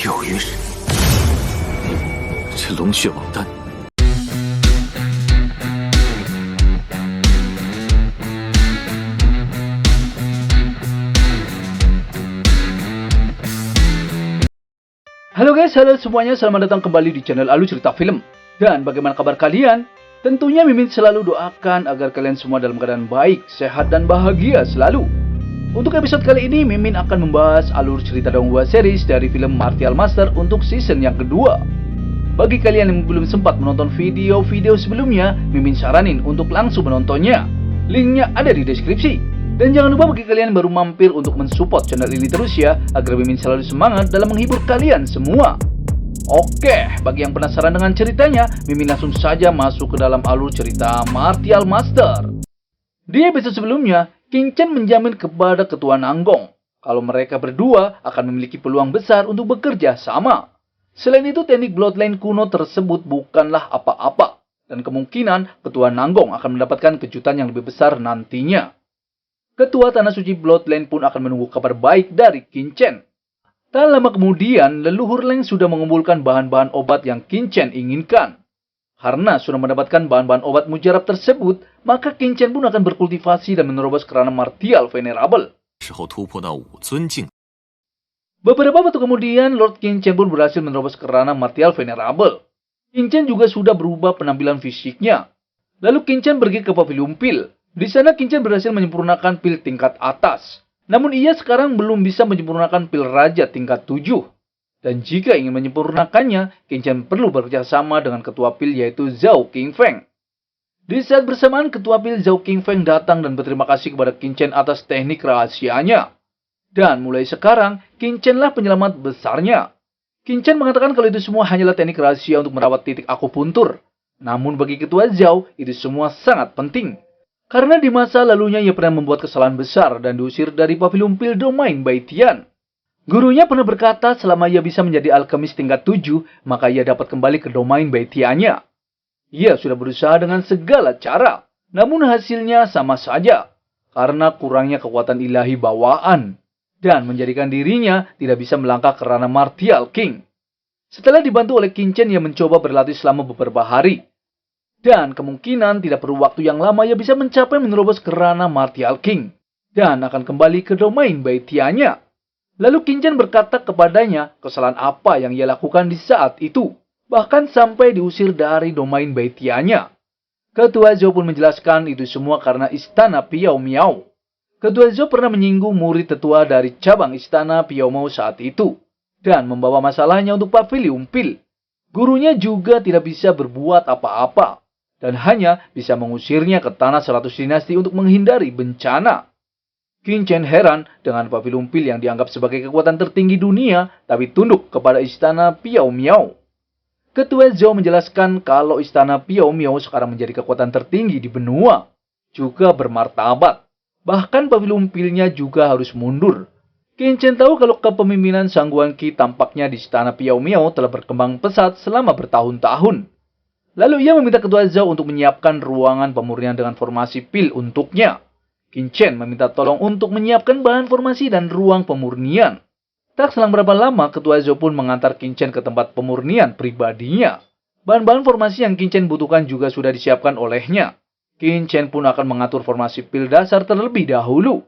有云神，这龙血王丹。 Halo guys, halo semuanya, selamat datang kembali di channel Alu Cerita Film. Dan bagaimana kabar kalian? Tentunya Mimin selalu doakan agar kalian semua dalam keadaan baik, sehat, dan bahagia selalu. Untuk episode kali ini, Mimin akan membahas alur cerita Donghua series dari film Martial Master untuk season yang kedua. Bagi kalian yang belum sempat menonton video-video sebelumnya, Mimin saranin untuk langsung menontonnya. Linknya ada di deskripsi. Dan jangan lupa bagi kalian yang baru mampir untuk mensupport channel ini terus ya, agar Mimin selalu semangat dalam menghibur kalian semua. Oke, bagi yang penasaran dengan ceritanya, Mimin langsung saja masuk ke dalam alur cerita Martial Master. Di episode sebelumnya, King Chen menjamin kepada Ketua Nanggong kalau mereka berdua akan memiliki peluang besar untuk bekerja sama. Selain itu, teknik Bloodline kuno tersebut bukanlah apa-apa, dan kemungkinan Ketua Nanggong akan mendapatkan kejutan yang lebih besar nantinya. Ketua Tanah Suci Bloodline pun akan menunggu kabar baik dari King Chen. Tak lama kemudian, leluhur Leng sudah mengumpulkan bahan-bahan obat yang King Chen inginkan. Karena sudah mendapatkan bahan-bahan obat mujarab tersebut, maka King Chen pun akan berkultivasi dan menerobos kerana Martial Venerable. Beberapa waktu kemudian, Lord King Chen pun berhasil menerobos kerana Martial Venerable. King Chen juga sudah berubah penampilan fisiknya. Lalu King Chen pergi ke Pavilion Pil. Di sana King Chen berhasil menyempurnakan pil tingkat atas. Namun ia sekarang belum bisa menyempurnakan pil raja tingkat 7. Dan jika ingin menyempurnakannya, King Chen perlu bekerja sama dengan ketua pil yaitu Zhao Qingfeng. Di saat bersamaan, ketua pil Zhao Qingfeng datang dan berterima kasih kepada King Chen atas teknik rahasianya. Dan mulai sekarang, King Chen lah penyelamat besarnya. King Chen mengatakan kalau itu semua hanyalah teknik rahasia untuk merawat titik akupuntur. Namun bagi ketua Zhao, itu semua sangat penting. Karena di masa lalunya ia pernah membuat kesalahan besar dan diusir dari Pavilion Pil Domain Baitian. Gurunya pernah berkata selama ia bisa menjadi alkemis tingkat 7, maka ia dapat kembali ke Domain Baitiannya. Ia sudah berusaha dengan segala cara, namun hasilnya sama saja. Karena kurangnya kekuatan ilahi bawaan. Dan menjadikan dirinya tidak bisa melangkah ke ranah Martial King. Setelah dibantu oleh King Chen, ia mencoba berlatih selama beberapa hari. Dan kemungkinan tidak perlu waktu yang lama ia bisa mencapai menerobos ke ranah Martial King. Dan akan kembali ke domain Baitiannya. Lalu King Chen berkata kepadanya kesalahan apa yang ia lakukan di saat itu. Bahkan sampai diusir dari domain Baitiannya. Ketua Zhou pun menjelaskan itu semua karena istana Piao Miao. Ketua Zhou pernah menyinggung murid tetua dari cabang istana Piao Miao saat itu. Dan membawa masalahnya untuk Pavilion Pil. Gurunya juga tidak bisa berbuat apa-apa. Dan hanya bisa mengusirnya ke tanah 100 dinasti untuk menghindari bencana. King Chen heran dengan Pavilion Pil yang dianggap sebagai kekuatan tertinggi dunia, tapi tunduk kepada istana Piao Miao. Ketua Zhou menjelaskan kalau istana Piao Miao sekarang menjadi kekuatan tertinggi di benua, juga bermartabat. Bahkan Pavilion Pilnya juga harus mundur. King Chen tahu kalau kepemimpinan Sang Guan Qi tampaknya di istana Piao Miao telah berkembang pesat selama bertahun-tahun. Lalu ia meminta ketua Zhao untuk menyiapkan ruangan pemurnian dengan formasi pil untuknya. King Chen meminta tolong untuk menyiapkan bahan formasi dan ruang pemurnian. Tak selang berapa lama, ketua Zhao pun mengantar King Chen ke tempat pemurnian pribadinya. Bahan-bahan formasi yang King Chen butuhkan juga sudah disiapkan olehnya. King Chen pun akan mengatur formasi pil dasar terlebih dahulu.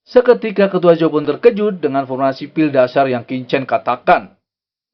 Seketika ketua Zhao pun terkejut dengan formasi pil dasar yang King Chen katakan.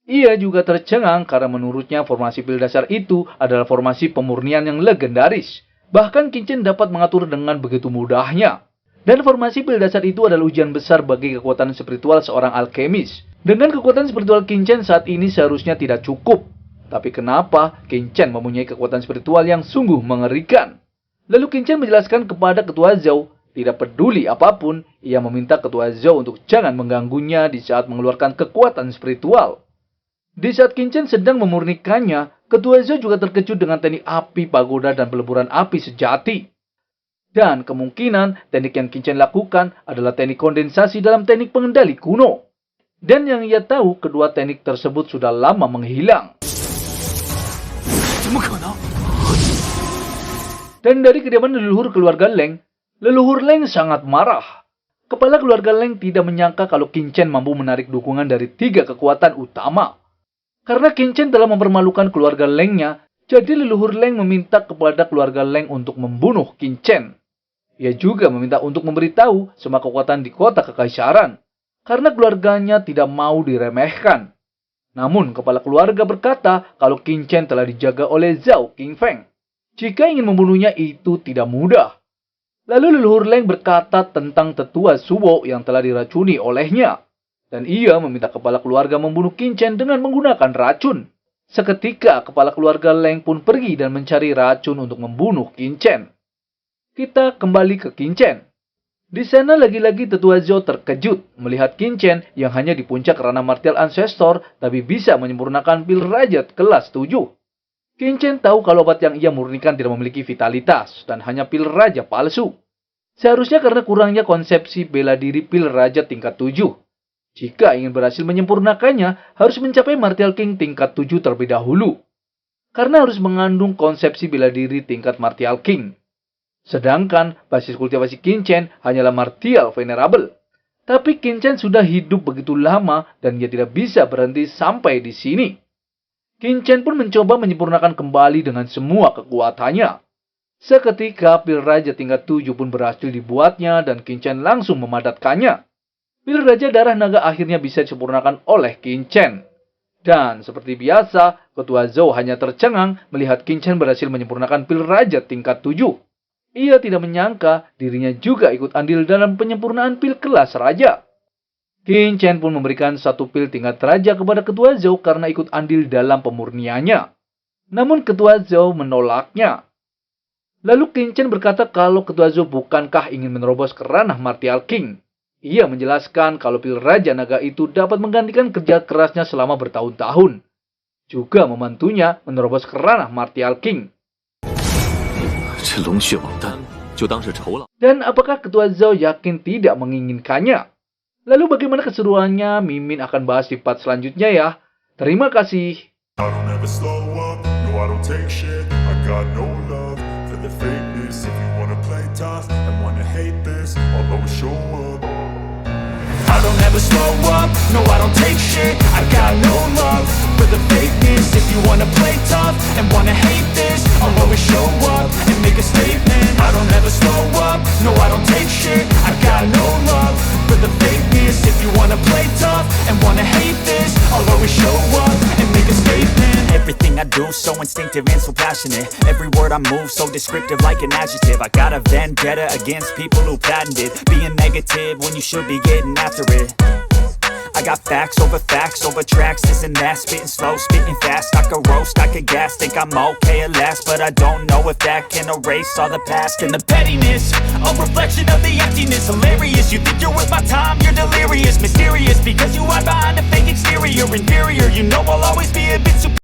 Ia juga tercengang karena menurutnya formasi pil dasar itu adalah formasi pemurnian yang legendaris. Bahkan King Chen dapat mengatur dengan begitu mudahnya. Dan formasi pil dasar itu adalah ujian besar bagi kekuatan spiritual seorang alkemis. Dengan kekuatan spiritual King Chen saat ini seharusnya tidak cukup. Tapi kenapa King Chen mempunyai kekuatan spiritual yang sungguh mengerikan? Lalu King Chen menjelaskan kepada ketua Zhao, tidak peduli apapun, ia meminta ketua Zhao untuk jangan mengganggunya di saat mengeluarkan kekuatan spiritual. Di saat King Chen sedang memurnikannya, ketua Zhou juga terkejut dengan teknik api pagoda dan peleburan api sejati. Dan kemungkinan teknik yang King Chen lakukan adalah teknik kondensasi dalam teknik pengendali kuno. Dan yang ia tahu, kedua teknik tersebut sudah lama menghilang. Dan dari kediaman leluhur keluarga Leng, leluhur Leng sangat marah. Kepala keluarga Leng tidak menyangka kalau Qin Chen mampu menarik dukungan dari 3 kekuatan utama. Karena Qin Chen telah mempermalukan keluarga Lengnya, jadi leluhur Leng meminta kepada keluarga Leng untuk membunuh Qin Chen. Ia juga meminta untuk memberitahu semua kekuatan di kota kekaisaran, karena keluarganya tidak mau diremehkan. Namun, kepala keluarga berkata kalau Qin Chen telah dijaga oleh Zhao Qingfeng. Jika ingin membunuhnya itu tidak mudah. Lalu leluhur Leng berkata tentang tetua Suwo yang telah diracuni olehnya. Dan ia meminta kepala keluarga membunuh Qin Chen dengan menggunakan racun. Seketika, kepala keluarga Leng pun pergi dan mencari racun untuk membunuh Qin Chen. Kita kembali ke Qin Chen. Di sana lagi-lagi tetua Zhao terkejut melihat Qin Chen yang hanya di puncak Rana Martial Ancestor tapi bisa menyempurnakan pil Rajat kelas 7. Qin Chen tahu kalau obat yang ia murnikan tidak memiliki vitalitas dan hanya pil raja palsu. Seharusnya karena kurangnya konsepsi bela diri pil raja tingkat 7. Jika ingin berhasil menyempurnakannya, harus mencapai Martial King tingkat 7 terlebih dahulu. Karena harus mengandung konsepsi bela diri tingkat Martial King. Sedangkan basis kultivasi Qin Chen hanyalah Martial Venerable. Tapi Qin Chen sudah hidup begitu lama dan ia tidak bisa berhenti sampai di sini. Qin Chen pun mencoba menyempurnakan kembali dengan semua kekuatannya. Seketika pil raja tingkat 7 pun berhasil dibuatnya dan Qin Chen langsung memadatkannya. Pil raja darah naga akhirnya bisa disempurnakan oleh Qin Chen. Dan seperti biasa, ketua Zhao hanya tercengang melihat Qin Chen berhasil menyempurnakan pil raja tingkat 7. Ia tidak menyangka dirinya juga ikut andil dalam penyempurnaan pil kelas raja. Qin Chen pun memberikan 1 pil tingkat raja kepada ketua Zhao karena ikut andil dalam pemurniannya. Namun ketua Zhao menolaknya. Lalu Qin Chen berkata kalau ketua Zhao bukankah ingin menerobos ke ranah Martial King. Ia menjelaskan kalau pil raja naga itu dapat menggantikan kerja kerasnya selama bertahun-tahun. Juga membantunya menerobos ke ranah Martial King. Dan apakah ketua Zhao yakin tidak menginginkannya? Lalu bagaimana keseruannya? Mimin akan bahas di part selanjutnya ya. Terima kasih. I don't ever slow up, no I don't take shit. I got no love for the fakeness. If you wanna play tough and wanna hate this, I'll always show up and make a statement. I don't ever slow up, no I don't take shit. I got no love for the fakeness. If you wanna play tough and wanna hate this, I'll always show up and make a statement. Everything I do so instinctive and so passionate. Every word I move so descriptive like an adjective. I got a vendetta against people who patented being negative when you should be getting after it. I got facts over tracks, this and that. Spitting slow, spitting fast. I could roast, I could gas. Think I'm okay at last, but I don't know if that can erase all the past. And the pettiness, a reflection of the emptiness. Hilarious, you think you're worth my time, you're delirious. Mysterious, because you hide behind a fake exterior. Inferior, you know I'll always